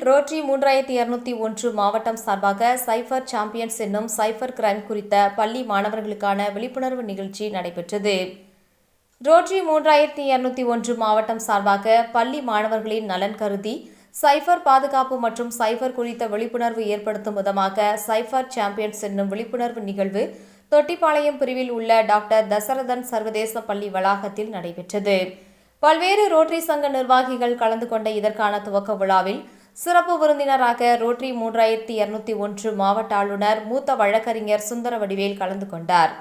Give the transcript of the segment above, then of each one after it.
Rotary 3201 மாவட்டம் சார்பாக சைபர் champions என்னும் சைபர் கிரைம் குறித்த பள்ளி மாணவர்களுக்கான விழிப்புணர்வு நிகழ்ச்சி நடைபெற்றது. ரோட்டரி 3201 மாவட்டம் சார்பாக பள்ளி மாணவர்களின் நலன் கருதி சைபர் பாதுகாப்பு மற்றும் சைபர் குறித்த விழிப்புணர்வு ஏற்படுத்தும் விதமாக சைபர் சாம்பியன்ஸ் என்னும் விழிப்புணர்வு நிகழ்வு தொட்டிப்பாளையம் பிரிவில் உள்ள டாக்டர் தசரதன் சர்வதேச பள்ளி வளாகத்தில் நடைபெற்றது. பல்வேறு ரோட்டரி சங்க நிர்வாகிகள் கலந்து கொண்ட இதற்கான துவக்க விழாவில் சிறப்பு விருந்தினராக ரோட்டரி 3201 மாவட்ட ஆளுநர் மூத்த வழக்கறிஞர் சுந்தரவடிவேல் கலந்து கொண்டார்.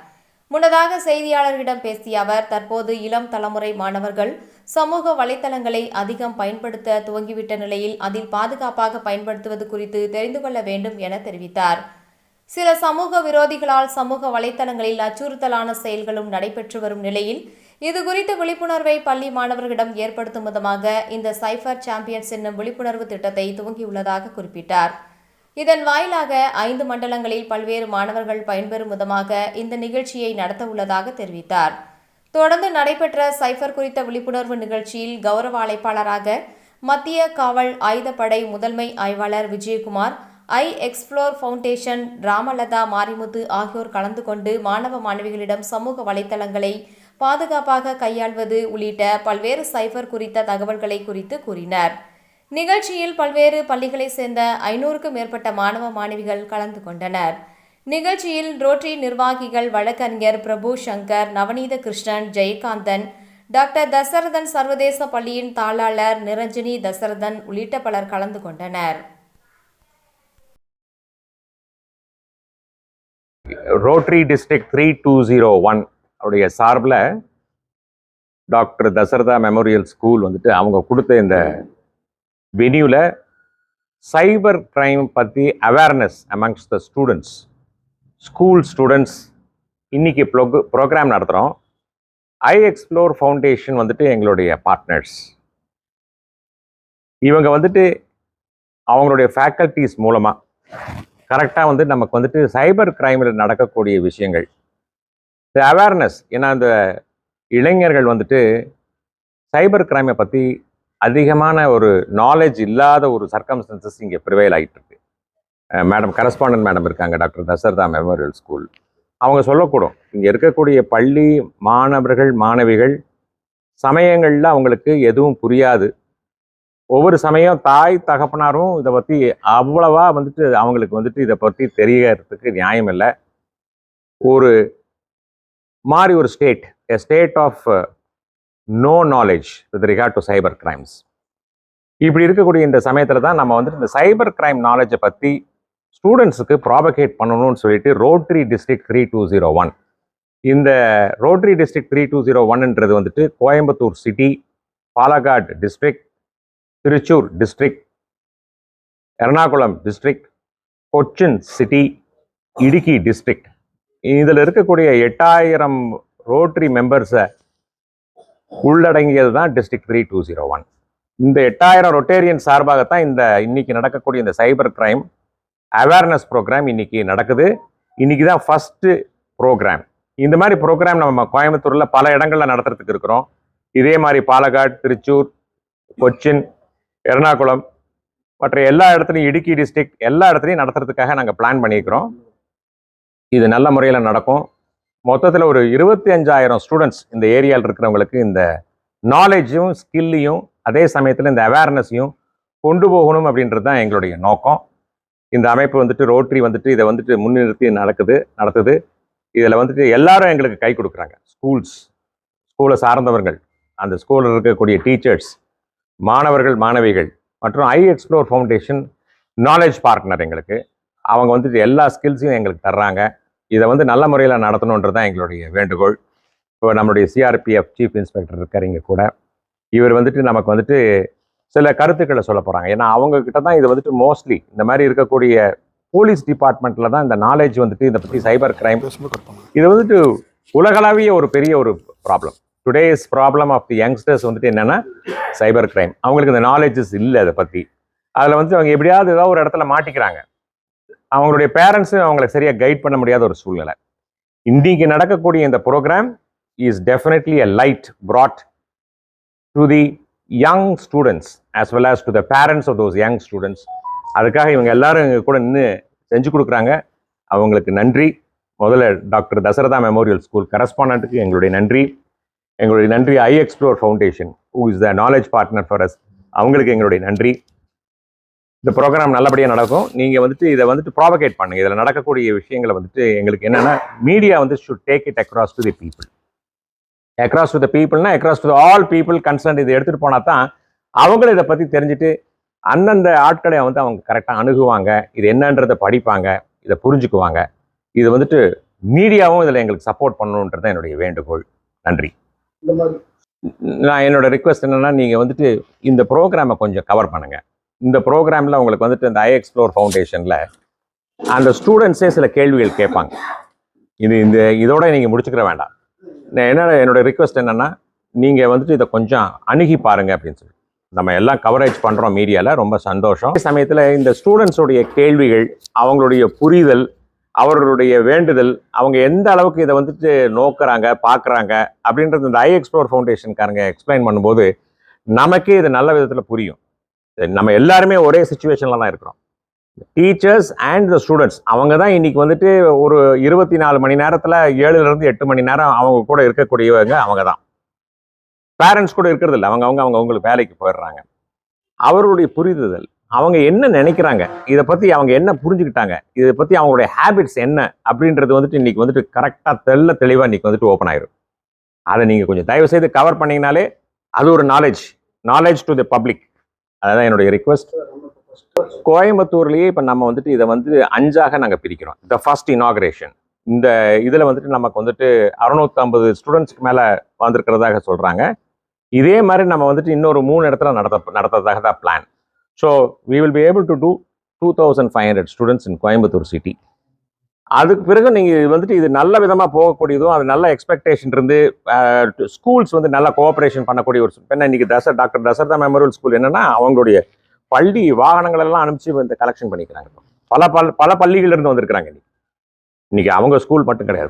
முன்னதாக செய்தியாளர்களிடம் பேசிய அவர், தற்போது இளம் தலைமுறை மாணவர்கள் சமூக வலைதளங்களை அதிகம் பயன்படுத்த துவங்கிவிட்ட நிலையில் அதில் பாதுகாப்பாக பயன்படுத்துவது குறித்து தெரிந்து கொள்ள வேண்டும் என தெரிவித்தார். சில சமூக விரோதிகளால் சமூக வலைதளங்களில் அச்சுறுத்தலான செயல்களும் நடைபெற்று வரும் நிலையில் இதுகுறித்த விழிப்புணர்வை பள்ளி மாணவர்களிடம் ஏற்படுத்தும் விதமாக இந்த சைபர் சாம்பியன்ஸ் என்னும் விழிப்புணர்வு திட்டத்தை துவங்கியுள்ளதாக குறிப்பிட்டார். இதன் வாயிலாக 5 மண்டலங்களில் பல்வேறு மாணவர்கள் பயன்பெறும் விதமாக இந்த நிகழ்ச்சியை நடத்த உள்ளதாக தெரிவித்தார். தொடர்ந்து நடைபெற்ற சைபர் குறித்த விழிப்புணர்வு நிகழ்ச்சியில் கௌரவ அழைப்பாளராக மத்திய காவல் ஆயுதப்படை முதன்மை ஆய்வாளர் விஜயகுமார், எக்ஸ்ப்ளோர் ஃபவுண்டேஷன் ராமலதா மாரிமுத்து ஆகியோர் கலந்து கொண்டு மாணவ மாணவிகளிடம் சமூக வலைதளங்களை பாதுகாப்பாக கையாள்வது உள்ளிட்ட பல்வேறு சைபர் குறித்த தகவல்களை குறித்து கூறினர். நிகழ்ச்சியில் பல்வேறு பள்ளிகளைச் சேர்ந்த 500க்கும் மேற்பட்ட மாணவ மாணவிகள் கலந்து கொண்டனர். நிகழ்ச்சியில் ரோட்டரி நிர்வாகிகள் வழக்கறிஞர் பிரபு சங்கர், நவநீத கிருஷ்ணன், ஜெயகாந்தன், டாக்டர் தசரதன் சர்வதேச பள்ளியின் தாளாளர் நிரஞ்சனி தசரதன் உள்ளிட்ட பலர் கலந்து கொண்டனர். ரோட்டரி டிஸ்ட்ரிக்ட் 3201 அவருடைய சார்பில் டாக்டர் தசரதா மெமோரியல் ஸ்கூல் வந்துட்டு அவங்க கொடுத்த இந்த வென்யூவில் சைபர் கிரைம் பற்றி awareness amongst the students, school students இன்னைக்கு ப்ரோக்ராம் நடத்துகிறோம். எக்ஸ்ப்ளோர் ஃபவுண்டேஷன் வந்துட்டு எங்களுடைய பார்ட்னர்ஸ். இவங்க வந்துட்டு அவங்களுடைய ஃபேக்கல்டிஸ் மூலமாக கரெக்டாக வந்து நமக்கு வந்துட்டு சைபர் கிரைமில் நடக்கக்கூடிய விஷயங்கள் அவேர்னஸ். ஏன்னா இந்த இளைஞர்கள் வந்துட்டு சைபர் கிரைமை பற்றி அதிகமான ஒரு நாலேஜ் இல்லாத ஒரு சர்க்கம்ஸ்டன்சஸ் இங்கே ப்ரிவைல் ஆகிட்டு இருக்கு. மேடம் கரஸ்பாண்டன்ட் மேடம் இருக்காங்க டாக்டர் தசரதா மெமோரியல் ஸ்கூல். அவங்க சொல்லக்கூடும், இங்கே இருக்கக்கூடிய பள்ளி மாணவர்கள் மாணவிகள் சமயங்களில் அவங்களுக்கு எதுவும் புரியாது. ஒவ்வொரு சமயம் தாய் தகப்பனாரும் இதை பற்றி அவ்வளவா வந்துட்டு அவங்களுக்கு வந்துட்டு இதை பற்றி தெரியறதுக்கு நியாயம் இல்லை. ஒரு மாதிரி ஒரு state of no knowledge with regard to cyber crimes. இப்படி இருக்கக்கூடிய இந்த சமயத்தில் தான் நம்ம வந்துட்டு இந்த சைபர் கிரைம் நாலேஜை பற்றி ஸ்டூடெண்ட்ஸுக்கு ப்ராபகேட் பண்ணணும்னு சொல்லிட்டு ரோட்டரி டிஸ்ட்ரிக்ட் 3201 இந்த ரோட்டரி டிஸ்ட்ரிக்ட் 3201ன்றது வந்துட்டு Coimbatore city, Palakkad district, Thrissur district, Ernakulam district, Cochin city, Idukki district, இதில் இருக்கக்கூடிய 8000 ரோட்டரி மெம்பர்ஸை உள்ளடங்கியது தான் டிஸ்ட்ரிக்ட் 3201. இந்த 8000 ரொட்டேரியன் சார்பாகத்தான் இந்த இன்னைக்கு நடக்கக்கூடிய இந்த சைபர் கிரைம் அவேர்னஸ் ப்ரோக்ராம் இன்னைக்கு நடக்குது. இன்னைக்கு தான் ஃபர்ஸ்ட் ப்ரோக்ராம். இந்த மாதிரி ப்ரோக்ராம் நம்ம கோயம்புத்தூரில் பல இடங்களில் நடத்துறதுக்கு இருக்கிறோம். இதே மாதிரி பாலக்காடு, திருச்சூர், கொச்சின், எர்ணாகுளம் மற்ற எல்லா இடத்துலையும், இடுக்கி டிஸ்ட்ரிக்ட் எல்லா இடத்துலையும் நடத்துறதுக்காக நாங்கள் பிளான் பண்ணியிருக்கிறோம். இது நல்ல முறையில் நடக்கும். மொத்தத்தில் ஒரு 25,000 ஸ்டூடெண்ட்ஸ் இந்த ஏரியாவில் இருக்கிறவங்களுக்கு இந்த நாலேஜும் ஸ்கில்லையும் அதே சமயத்தில் இந்த அவேர்னஸையும் கொண்டு போகணும் அப்படின்றது தான் எங்களுடைய நோக்கம். இந்த அமைப்பு வந்துட்டு ரோட்டரி வந்துட்டு இதை வந்துட்டு முன்னிறுத்தி நடத்துது. இதில் வந்துட்டு எல்லாரும் எங்களுக்கு கை கொடுக்குறாங்க. ஸ்கூலை சார்ந்தவர்கள், அந்த ஸ்கூலில் இருக்கக்கூடிய டீச்சர்ஸ், மாணவர்கள் மாணவிகள் மற்றும் எக்ஸ்ப்ளோர் ஃபவுண்டேஷன் நாலேஜ் பார்ட்னர் எங்களுக்கு. அவங்க வந்துட்டு எல்லா ஸ்கில்ஸையும் எங்களுக்கு தர்றாங்க. இதை வந்து நல்ல முறையில் நடத்தணுன்றது தான் எங்களுடைய வேண்டுகோள். இப்போ நம்மளுடைய சிஆர்பிஎஃப் சீஃப் இன்ஸ்பெக்டர் இருக்கார் இங்கே கூட. இவர் வந்துட்டு நமக்கு வந்துட்டு சில கருத்துக்களை சொல்ல போகிறாங்க. ஏன்னா அவங்கக்கிட்ட தான் இது வந்துட்டு மோஸ்ட்லி இந்த மாதிரி இருக்கக்கூடிய போலீஸ் டிபார்ட்மெண்ட்டில் தான் இந்த நாலேஜ் வந்துட்டு இதை பற்றி சைபர் கிரைம் இது வந்துட்டு உலகளாவிய ஒரு பெரிய ஒரு problem. Today's problem of the youngsters வந்துட்டு என்னென்னா சைபர் கிரைம். அவங்களுக்கு இந்த நாலேஜஸ் இல்லை அதை பற்றி. அதில் வந்துட்டு அவங்க எப்படியாவது ஏதாவது ஒரு இடத்துல மாட்டிக்கிறாங்க. அவங்களுடைய பேரண்ட்ஸும் அவங்களை சரியாக கைட் பண்ண முடியாத ஒரு சூழ்நிலை. இன்றைக்கு நடக்கக்கூடிய இந்த program is definitely a light brought to the young students as well as to the parents of those young students. அதுக்காக இவங்க எல்லாரும் எங்க கூட நின்று செஞ்சு கொடுக்குறாங்க. அவங்களுக்கு நன்றி. முதல்ல டாக்டர் தசரதா மெமோரியல் ஸ்கூல் கரஸ்பாண்டன்ட்டுக்கு எங்களுடைய நன்றி I explore foundation who is the knowledge partner for us, அவங்களுக்கு எங்களுடைய நன்றி. இந்த ப்ரோக்ராம் நல்லபடியாக நடக்கும். நீங்கள் இதை ப்ராபகேட் பண்ணுங்கள். இதில் நடக்கக்கூடிய விஷயங்களை எங்களுக்கு என்னென்னா, media should take it across to the people. Across to the பீப்புள்னா across to all people concern. இதை எடுத்துகிட்டு போனால் தான் அவங்களும் இதை பற்றி தெரிஞ்சுட்டு அந்தந்த ஆட்களை அவங்க கரெக்டாக அணுகுவாங்க, இது என்னன்றதை படிப்பாங்க, இதை புரிஞ்சுக்குவாங்க. இது மீடியாவும் இதில் எங்களுக்கு சப்போர்ட் பண்ணணுன்றது என்னுடைய வேண்டுகோள். நன்றி. நான் என்னோட ரிக்வெஸ்ட் என்னென்னா, நீங்கள் இந்த ப்ரோக்ராமை கொஞ்சம் கவர் பண்ணுங்கள். இந்த ப்ரோக்ராமில் உங்களுக்கு இந்த ஐ எக்ஸ்ப்ளோர் ஃபவுண்டேஷனில் அந்த ஸ்டூடெண்ட்ஸே சில கேள்விகள் கேட்பாங்க. இதோட நீங்கள் முடிச்சுக்கிற வேண்டாம். என்னோட ரிக்வெஸ்ட் என்னென்னா, நீங்கள் இதை கொஞ்சம் அணுகி பாருங்கள் அப்படின்னு சொல்லி. நம்ம எல்லாம் கவரேஜ் பண்ணுறோம் மீடியாவில், ரொம்ப சந்தோஷம். அதே சமயத்தில் இந்த ஸ்டூடெண்ட்ஸோடைய கேள்விகள், அவங்களுடைய புரிதல், அவர்களுடைய வேண்டுதல், அவங்க எந்த அளவுக்கு இதை நோக்குறாங்க, பார்க்குறாங்க அப்படின்றது இந்த ஐ எக்ஸ்ப்ளோர் ஃபவுண்டேஷனுக்காரங்க எக்ஸ்பிளைன் பண்ணும்போது நமக்கே இது நல்ல விதத்தில் புரியும். நம்ம எல்லாருமே ஒரே சுச்சுவேஷனில் தான் இருக்கிறோம். டீச்சர்ஸ் அண்ட் த ஸ்டூடெண்ட்ஸ் அவங்க தான் இன்னைக்கு ஒரு 24 மணி நேரத்தில் 7லேருந்து 8 மணி நேரம் அவங்க கூட இருக்கக்கூடியவங்க அவங்க தான். பேரண்ட்ஸ் கூட இருக்கிறது இல்லை. அவங்களுக்கு வேலைக்கு போயிடுறாங்க. அவர்களுடைய புரிதல், அவங்க என்ன நினைக்கிறாங்க, இதை பற்றி அவங்க என்ன புரிஞ்சுக்கிட்டாங்க, இதை பற்றி அவங்களுடைய ஹேபிட்ஸ் என்ன அப்படின்றது இன்னைக்கு கரெக்டாக தெளிவாக இன்னைக்கு ஓப்பன் ஆயிரும். அதை நீங்கள் கொஞ்சம் தயவு செய்து கவர் பண்ணிங்கனாலே அது ஒரு நாலேஜ் டு தி பப்ளிக். அதுதான் என்னுடைய ரிக்வெஸ்ட். கோயம்புத்தூர்லேயே இப்போ நம்ம இதை 5ஆக நாங்கள் பிரிக்கிறோம். த ஃபர்ஸ்ட் இனாகரேஷன் இந்த இதில் நமக்கு 650 ஸ்டூடெண்ட்ஸ்க்கு மேலே வந்திருக்கிறதாக சொல்கிறாங்க. இதே மாதிரி நம்ம இன்னொரு 3 இடத்துல நடத்துறதாக தான் plan. So we will be able to do 2500 students in Coimbatore city. அதுக்கு பிறகு நீங்கள் இது நல்ல விதமாக போகக்கூடியதும், அது நல்ல எக்ஸ்பெக்டேஷன் இருந்து ஸ்கூல்ஸ் நல்லா கோஆப்ரேஷன் பண்ணக்கூடிய ஒரு இன்னைக்கு டாக்டர் தசரதா மெமோரியல் ஸ்கூல் என்னென்னா, அவங்களுடைய பள்ளி வாகனங்கள் எல்லாம் அனுப்பிச்சு கலெக்ஷன் பண்ணிக்கிறாங்க. பல பள்ளிகள் இருந்து வந்திருக்கிறாங்க. இன்னைக்கு அவங்க ஸ்கூல் மட்டும் கிடையாது,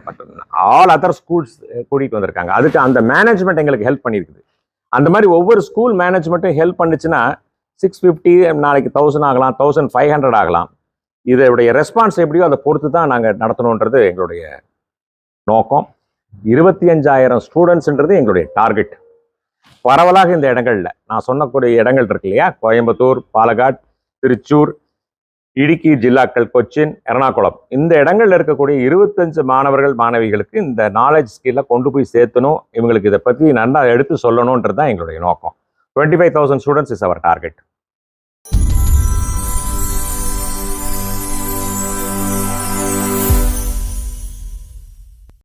ஆல் அதர் ஸ்கூல்ஸ் கூட்டிகிட்டு வந்திருக்காங்க. அதுக்கு அந்த மேனேஜ்மெண்ட் எங்களுக்கு ஹெல்ப் பண்ணியிருக்குது. அந்த மாதிரி ஒவ்வொரு ஸ்கூல் மேனேஜ்மெண்ட்டும் ஹெல்ப் பண்ணுச்சுன்னா 650, நாளைக்கு 1000 ஆகலாம், 1500 ஆகலாம். இதோடைய ரெஸ்பான்ஸ் எப்படியோ அதை பொறுத்து தான் நாங்கள் நடத்தணுன்றது எங்களுடைய நோக்கம். 25,000 ஸ்டூடெண்ட்ஸ்ன்றது எங்களுடைய டார்கெட். பரவலாக இந்த இடங்கள்ல நான் சொன்னக்கூடிய இடங்கள் இருக்கு இல்லையா, கோயம்புத்தூர், பாலக்காட், திருச்சூர், இடுக்கி ஜில்லாக்கள், கொச்சின், எர்ணாகுளம், இந்த இடங்கள்ல இருக்கக்கூடிய 25 மாணவர்கள் மாணவிகளுக்கு இந்த நாலேஜ் ஸ்கில்ல கொண்டு போய் சேர்த்தணும். இவங்களுக்கு இதை பற்றி நல்லா எடுத்து சொல்லணுன்றது தான் எங்களுடைய நோக்கம். 25,000 ஸ்டூடெண்ட்ஸ் இஸ் அவர் டார்கெட்.